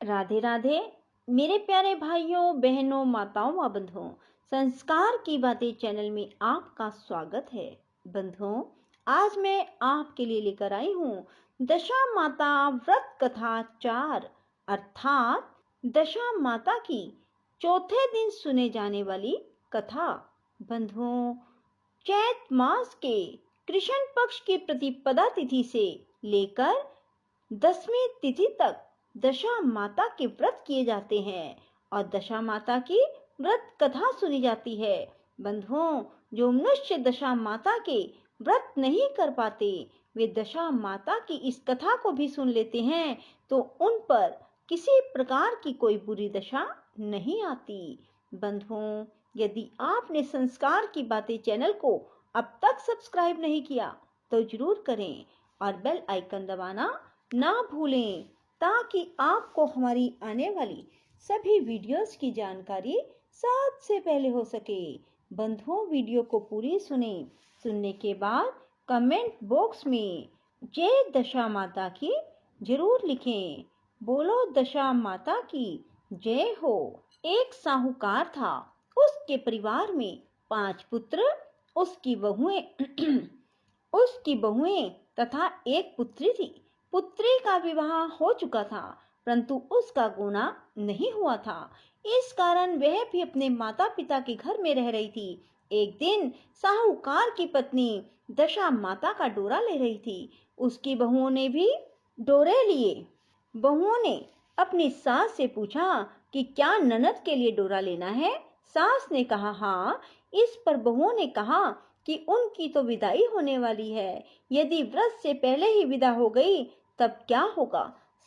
राधे राधे। मेरे प्यारे भाइयों बहनों माताओं व बंधुओं, संस्कार की बातें चैनल में आपका स्वागत है। बंधुओं, आज मैं आपके लिए लेकर आई हूँ दशा माता व्रत कथा 4 अर्थात दशा माता की चौथे दिन सुने जाने वाली कथा। बंधुओं, चैत मास के कृष्ण पक्ष की प्रतिपदा तिथि से लेकर 10वीं तिथि तक दशा माता के व्रत किए जाते हैं और दशा माता की व्रत कथा सुनी जाती है। बंधुओं, जो मनुष्य दशा माता के व्रत नहीं कर पाते, वे दशा माता की इस कथा को भी सुन लेते हैं तो उन पर किसी प्रकार की कोई बुरी दशा नहीं आती। बंधुओं, यदि आपने संस्कार की बातें चैनल को अब तक सब्सक्राइब नहीं किया तो जरूर करें और बेल आइकन दबाना ना भूलें ताकि आपको हमारी आने वाली सभी वीडियोस की जानकारी सबसे पहले हो सके। बंधुओं, वीडियो को पूरी सुने। सुनने के बाद कमेंट बॉक्स में जय दशा माता की जरूर लिखें। बोलो दशा माता की जय हो। एक साहूकार था। उसके परिवार में 5 पुत्र, उसकी बहुएं उसकी बहुएं तथा एक पुत्री थी। पुत्री का विवाह हो चुका था परंतु उसका गुना नहीं हुआ था। इस कारण वह भी अपने माता पिता के घर में रह रही थी। एक दिन साहूकार की पत्नी दशा माता का डोरा ले रही थी। उसकी बहुओं ने भी डोरे लिए। बहुओं ने अपनी सास से पूछा कि क्या ननद के लिए डोरा लेना है। सास ने कहा हाँ। इस पर बहुओं ने कहा कि उनकी तो विदाई होने वाली है, यदि व्रत से पहले ही विदा हो गई तब क्या होगा।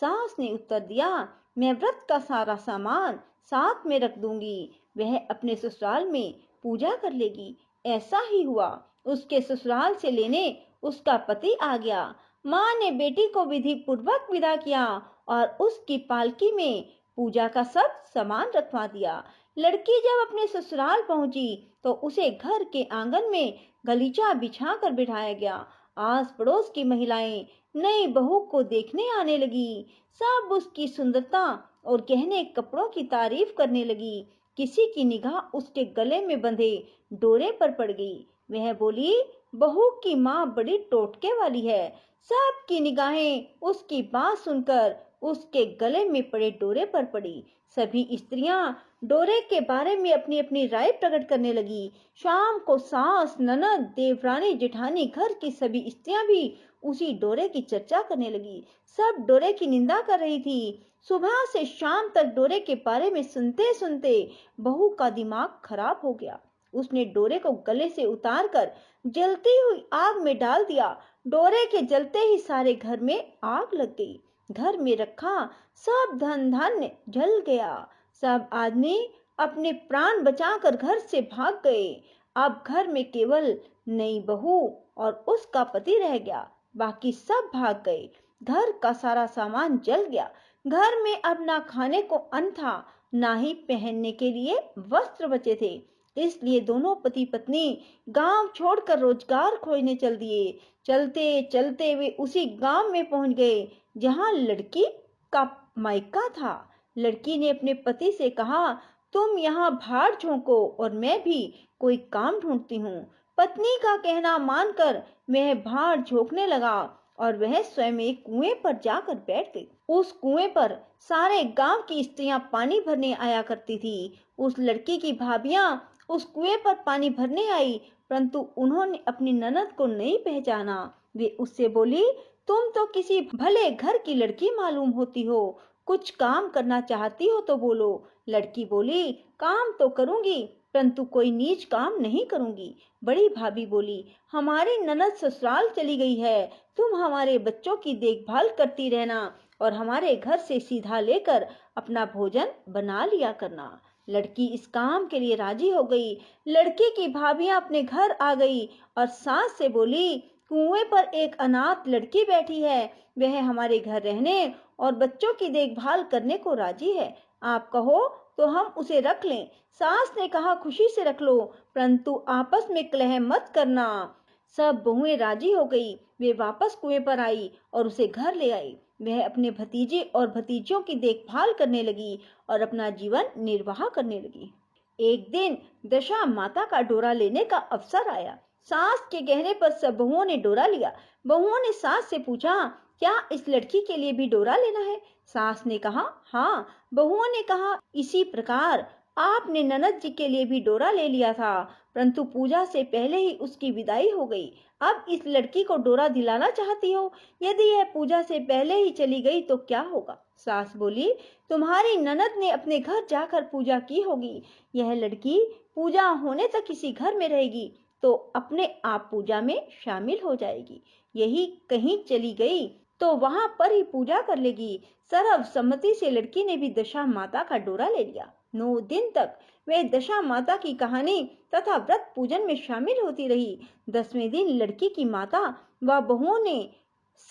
सास ने उत्तर दिया, मैं व्रत का सारा सामान साथ में रख दूंगी, वह अपने ससुराल में पूजा कर लेगी। ऐसा ही हुआ। उसके ससुराल से लेने उसका पति आ गया। माँ ने बेटी को विधि पूर्वक विदा किया और उसकी पालकी में पूजा का सब सामान रखवा दिया। लड़की जब अपने ससुराल पहुंची तो उसे घर के आंगन में गलीचा बिछा कर बिठाया गया। आस पड़ोस की महिलाएं नई बहू को देखने आने लगी। सब उसकी सुंदरता और गहने कपड़ों की तारीफ करने लगी। किसी की निगाह उसके गले में बंधे डोरे पर पड़ गई। वह बोली, बहू की माँ बड़ी टोटके वाली है। सबकी निगाहें उसकी बात सुनकर उसके गले में पड़े डोरे पर पड़ी। सभी स्त्रियां डोरे के बारे में अपनी अपनी राय प्रकट करने लगी। शाम को सास, ननद, देवरानी, जेठानी, घर की सभी स्त्रियां भी उसी डोरे की चर्चा करने लगी। सब डोरे की निंदा कर रही थी। सुबह से शाम तक डोरे के बारे में सुनते सुनते बहू का दिमाग खराब हो गया। उसने डोरे को गले से उतार कर जलती हुई आग में डाल दिया। डोरे के जलते ही सारे घर में आग लग गई। घर में रखा सब धन धान्य जल गया। सब आदमी अपने प्राण बचाकर घर से भाग गए। अब घर में केवल नई बहू और उसका पति रह गया, बाकी सब भाग गए। घर का सारा सामान जल गया। घर में अब ना खाने को अन्न था, ना ही पहनने के लिए वस्त्र बचे थे। इसलिए दोनों पति पत्नी गांव छोड़कर रोजगार खोजने चल दिए। चलते चलते वे उसी गांव में पहुंच गए जहां लड़की का मायका था। लड़की ने अपने पति से कहा, तुम यहाँ भाड़ झोंको और मैं भी कोई काम ढूंढती हूँ। पत्नी का कहना मानकर वह भाड़ झोंकने लगा और वह स्वयं एक कुएं पर जाकर बैठ गई। उस कुएं पर सारे गांव की स्त्रियां पानी भरने आया करती थी। उस लड़की की भाभियां उस कुएं पर पानी भरने आई परंतु उन्होंने अपनी ननद को नहीं पहचाना। वे उससे बोली, तुम तो किसी भले घर की लड़की मालूम होती हो, कुछ काम करना चाहती हो तो बोलो। लड़की बोली, काम तो करूंगी परंतु कोई नीच काम नहीं करूंगी। बड़ी भाभी बोली, हमारी ननद ससुराल चली गई है, तुम हमारे बच्चों की देखभाल करती रहना और हमारे घर से सीधा लेकर अपना भोजन बना लिया करना। लड़की इस काम के लिए राजी हो गई। लड़की की भाभियां अपने घर आ गई और सास से बोली, कुएं पर एक अनाथ लड़की बैठी है, वह हमारे घर रहने और बच्चों की देखभाल करने को राजी है। आप कहो तो हम उसे रख लें। सास ने कहा, खुशी से रख लो परंतु आपस में कलह मत करना। सब बहुएं राजी हो गई। वे वापस कुएं पर आई और उसे घर ले आई। वह अपने भतीजे और भतीजों की देखभाल करने लगी और अपना जीवन निर्वाह करने लगी। एक दिन दशा माता का डोरा लेने का अवसर आया। सास के कहने पर सब बहुओं ने डोरा लिया। बहुओं ने सास से पूछा, क्या इस लड़की के लिए भी डोरा लेना है? सास ने कहा, हाँ। बहुओं ने कहा, इसी प्रकार आपने ननद जी के लिए भी डोरा ले लिया था, परंतु पूजा से पहले ही उसकी विदाई हो गई। अब इस लड़की को डोरा दिलाना चाहती हो? यदि यह पूजा से पहले ही चली गई तो क्या होगा? सास बोली, तुम्हारी ननद ने अपने घर जाकर पूजा की होगी। यह लड़की पूजा होने तक किसी घर में रहेगी तो अपने आप पूजा में शामिल हो जाएगी। यही कहीं चली गई तो वहां पर ही पूजा कर लेगी। सर्वसम्मति से लड़की ने भी दशा माता का डोरा ले लिया। 9 दिन तक वे दशा माता की कहानी तथा व्रत पूजन में शामिल होती रही। 10वें दिन लड़की की माता व बहुओं ने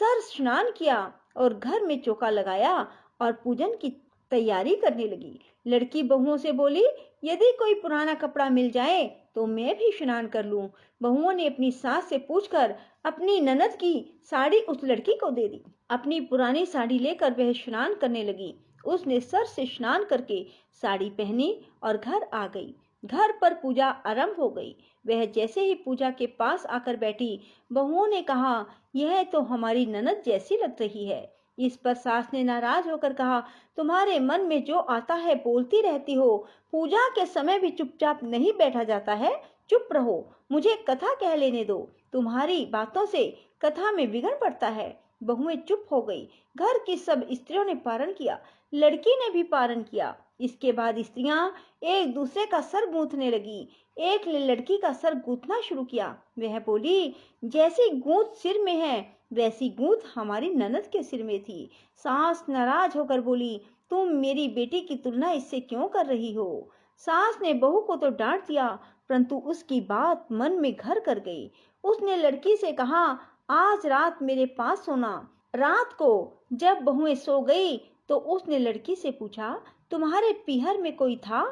सर स्नान किया और घर में चौका लगाया और पूजन की तैयारी करने लगी। लड़की बहुओं से बोली, यदि कोई पुराना कपड़ा मिल जाए तो मैं भी स्नान कर लूं। बहुओं ने अपनी सास से पूछकर अपनी ननद की साड़ी उस लड़की को दे दी। अपनी पुरानी साड़ी लेकर वह स्नान करने लगी। उसने सर से स्नान करके साड़ी पहनी और घर आ गई। घर पर पूजा आरंभ हो गई। वह जैसे ही पूजा के पास आकर बैठी, बहुओं ने कहा, यह तो हमारी ननद जैसी लग रही है। इस पर सास ने नाराज होकर कहा, तुम्हारे मन में जो आता है बोलती रहती हो। पूजा के समय भी चुपचाप नहीं बैठा जाता है। चुप रहो, मुझे कथा कह लेने दो। तुम्हारी बातों से कथा में बिगड़ पड़ता है। बहुएं चुप हो गई। घर की सब स्त्रियों ने पारण किया। लड़की ने भी पारण किया। इसके बाद स्त्रियां एक दूसरे का सर गूंथने लगी। एक ने लड़की का सर गूंथना शुरू किया। वह बोली, जैसी गूंथ सिर में है वैसी गूंथ हमारी ननद के सिर में थी। सास नाराज होकर बोली, तुम मेरी बेटी की तुलना इससे क्यों कर रही हो? सास ने बहू को तो डांट दिया, परंतु उसकी बात मन में घर कर गई। उसने लड़की से कहा, आज रात मेरे पास सोना। रात को जब बहुएं सो गई तो उसने लड़की से पूछा, तुम्हारे पीहर में कोई था?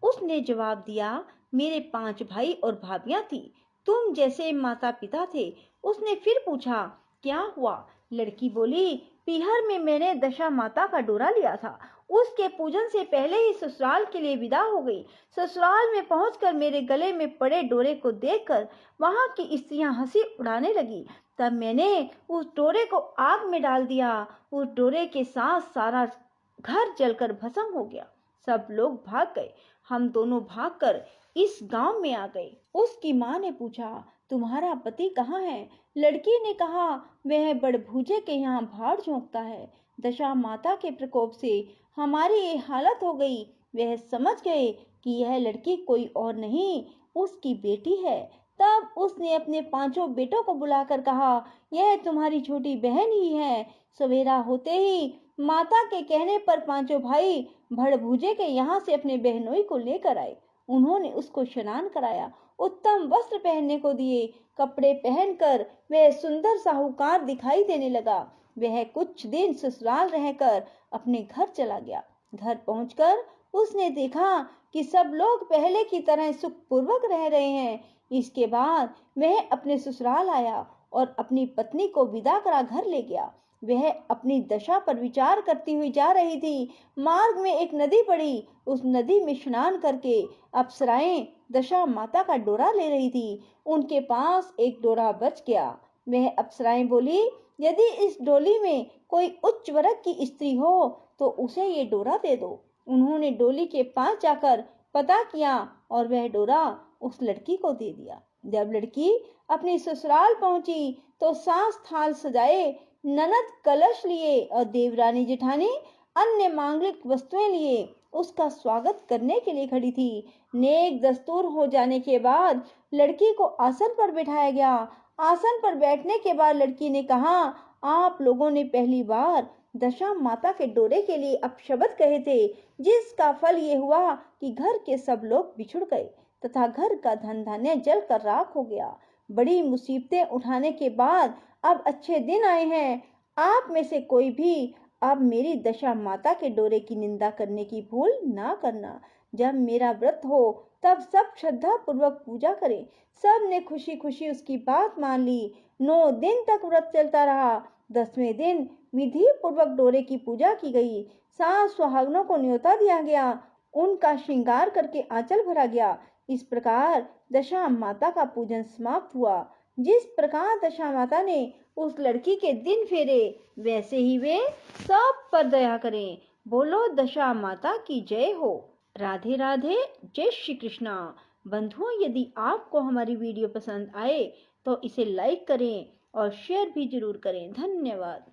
उसने जवाब दिया, मेरे 5 भाई और भाभियां थी, तुम जैसे माता पिता थे। उसने फिर पूछा, क्या हुआ? लड़की बोली, पीहर में मैंने दशा माता का डोरा लिया था। उसके पूजन से पहले ही ससुराल के लिए विदा हो गई। ससुराल में पहुंचकर मेरे गले में पड़े डोरे को देखकर वहां की स्त्रियां हंसी उड़ाने लगी। तब मैंने उस डोरे को आग में डाल दिया। उस डोरे के साथ सारा घर जलकर भस्म हो गया। सब लोग भाग गए। हम दोनों भागकर इस गांव में आ गए। उसकी माँ ने पूछा, तुम्हारा पति कहाँ है? लड़की ने कहा, वह बड़भूजे के यहाँ भाड़ झोंकता है। दशा माता के प्रकोप से हमारी ये हालत हो गई। वह समझ गए कि यह लड़की कोई और नहीं उसकी बेटी है। तब उसने अपने 5 बेटों को बुलाकर कहा, यह तुम्हारी छोटी बहन ही है। सवेरा होते ही माता के कहने पर 5 भाई भड़भूजे के यहाँ से अपने बहनोई को लेकर आए। उन्होंने उसको स्नान कराया, उत्तम वस्त्र पहनने को दिए। कपड़े पहनकर वह सुंदर साहूकार दिखाई देने लगा। वह कुछ दिन ससुराल रहकर अपने घर चला गया। घर पहुंचकर उसने देखा कि सब लोग पहले की तरह सुखपूर्वक रह रहे हैं। इसके बाद वह अपने ससुराल आया और अपनी पत्नी को विदा करा घर ले गया। वह अपनी दशा पर विचार करती हुई जा रही थी। मार्ग में एक नदी पड़ी। उस नदी में स्नान करके अप्सराएं दशा माता का डोरा ले रही थी। उनके पास एक डोरा बच गया। वह अप्सराएं बोली, यदि इस डोली में कोई उच्च वर्ग की स्त्री हो तो उसे ये डोरा दे दो। उन्होंने डोली के पास जाकर पता किया और वह डोरा उस लड़की को दे दिया। जब लड़की अपने ससुराल पहुंची तो सास थाल सजाए, ननद कलश लिए और देवरानी जेठानी अन्य मांगलिक वस्तुएं लिए उसका स्वागत करने के लिए खड़ी थी। नेक दस्तूर हो जाने के बाद लड़की को आसन पर बिठाया गया। आसन पर बैठने के बाद लड़की ने कहा, आप लोगों ने पहली बार दशा माता के डोरे के लिए अपशब्द कहे थे, जिसका फल ये हुआ कि घर के सब लोग बिछुड़ गए तथा घर का धन धान्य जल कर राख हो गया। बड़ी मुसीबतें उठाने के बाद अब अच्छे दिन आए हैं। आप में से कोई भी अब मेरी दशा माता के डोरे की निंदा करने की भूल ना करना। जब मेरा व्रत हो तब सब श्रद्धा पूर्वक पूजा करें। सब ने खुशी खुशी उसकी बात मान ली। 9 दिन तक व्रत चलता रहा। 10वें दिन विधि पूर्वक डोरे की पूजा की गई। सास सुहागनों को न्योता दिया गया, उनका श्रृंगार करके आंचल भरा गया। इस प्रकार दशा माता का पूजन समाप्त हुआ। जिस प्रकार दशा माता ने उस लड़की के दिन फेरे, वैसे ही वे सब पर दया करें। बोलो दशा माता की जय हो। राधे राधे, जय श्री कृष्णा। बंधुओं, यदि आपको हमारी वीडियो पसंद आए तो इसे लाइक करें और शेयर भी जरूर करें। धन्यवाद।